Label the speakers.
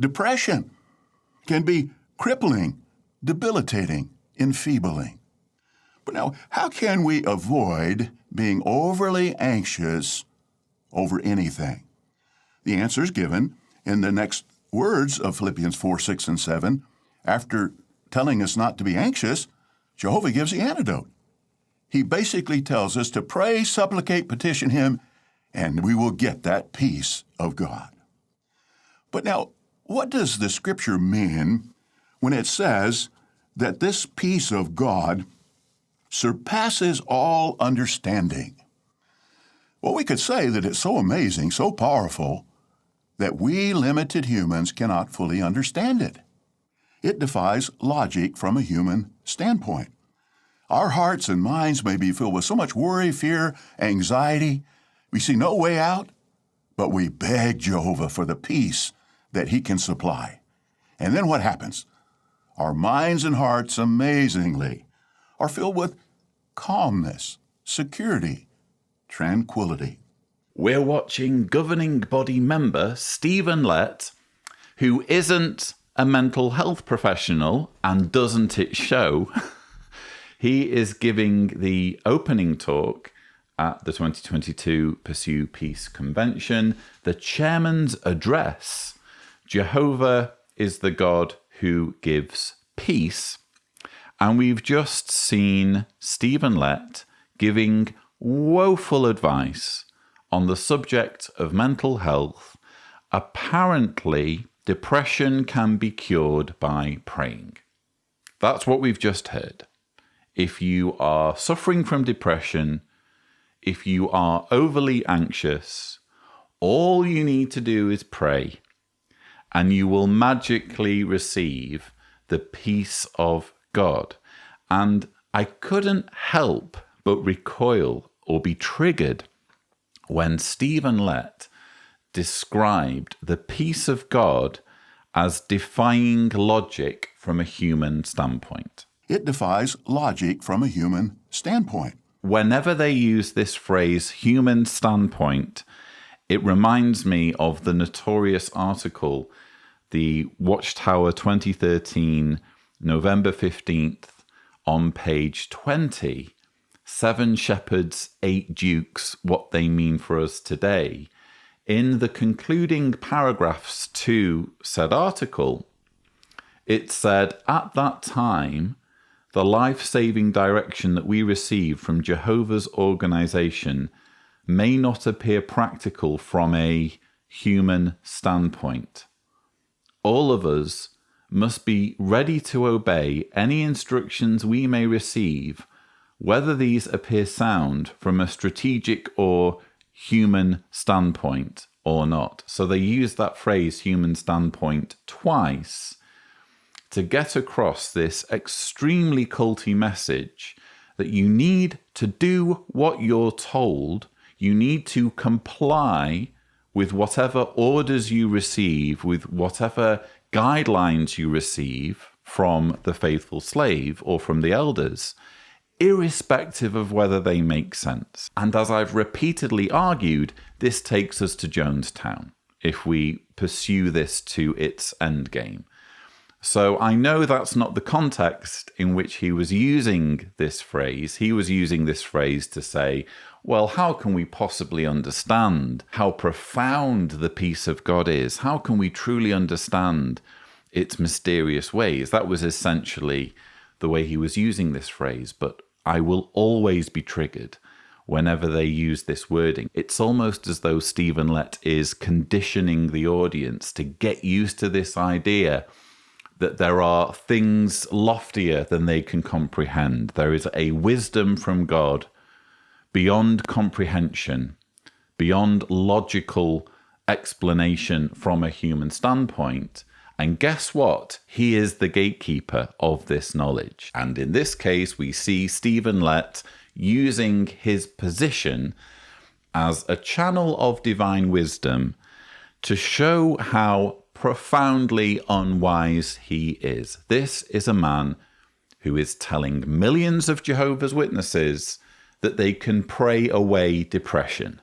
Speaker 1: Depression can be crippling, debilitating, enfeebling. But now, how can we avoid being overly anxious over anything? The answer is given in the next words of Philippians 4, 6, and 7. After telling us not to be anxious, Jehovah gives the antidote. He basically tells us to pray, supplicate, petition Him, and we will get that peace of God. But now, what does the Scripture mean when it says that this peace of God surpasses all understanding? Well, we could say that it's so amazing, so powerful, that we limited humans cannot fully understand it. It defies logic from a human standpoint. Our hearts and minds may be filled with so much worry, fear, anxiety. We see no way out, but we beg Jehovah for the peace that He can supply. And then what happens? Our minds and hearts, amazingly, are filled with calmness, security, tranquility.
Speaker 2: We're watching governing body member Stephen Lett, who isn't a mental health professional, and doesn't it show? He is giving the opening talk at the 2022 Pursue Peace Convention. The chairman's address, Jehovah is the God who gives peace. And we've just seen Stephen Lett giving woeful advice on the subject of mental health. Apparently, depression can be cured by praying. That's what we've just heard. If you are suffering from depression, if you are overly anxious, all you need to do is pray, and you will magically receive the peace of God. And I couldn't help but recoil or be triggered when Stephen Lett described the peace of God as defying logic from a human standpoint.
Speaker 1: It defies logic from a human standpoint.
Speaker 2: Whenever they use this phrase, human standpoint, it reminds me of the notorious article, the Watchtower 2013, November 15th, on page 20, 7 Shepherds, 8 Dukes, What They Mean for Us Today. In the concluding paragraphs to said article, it said, at that time, the life-saving direction that we receive from Jehovah's organization may not appear practical from a human standpoint. All of us must be ready to obey any instructions we may receive, whether these appear sound from a strategic or human standpoint or not. So they use that phrase, human standpoint, twice to get across this extremely culty message that you need to do what you're told. You need to comply with whatever orders you receive, with whatever guidelines you receive from the faithful slave or from the elders, irrespective of whether they make sense. And as I've repeatedly argued, this takes us to Jonestown if we pursue this to its endgame. So I know that's not the context in which he was using this phrase. He was using this phrase to say, well, how can we possibly understand how profound the peace of God is? How can we truly understand its mysterious ways? That was essentially the way he was using this phrase. But I will always be triggered whenever they use this wording. It's almost as though Stephen Lett is conditioning the audience to get used to this idea that there are things loftier than they can comprehend. There is a wisdom from God beyond comprehension, beyond logical explanation from a human standpoint. And guess what? He is the gatekeeper of this knowledge. And in this case, we see Stephen Lett using his position as a channel of divine wisdom to show how profoundly unwise he is. This is a man who is telling millions of Jehovah's Witnesses that they can pray away depression.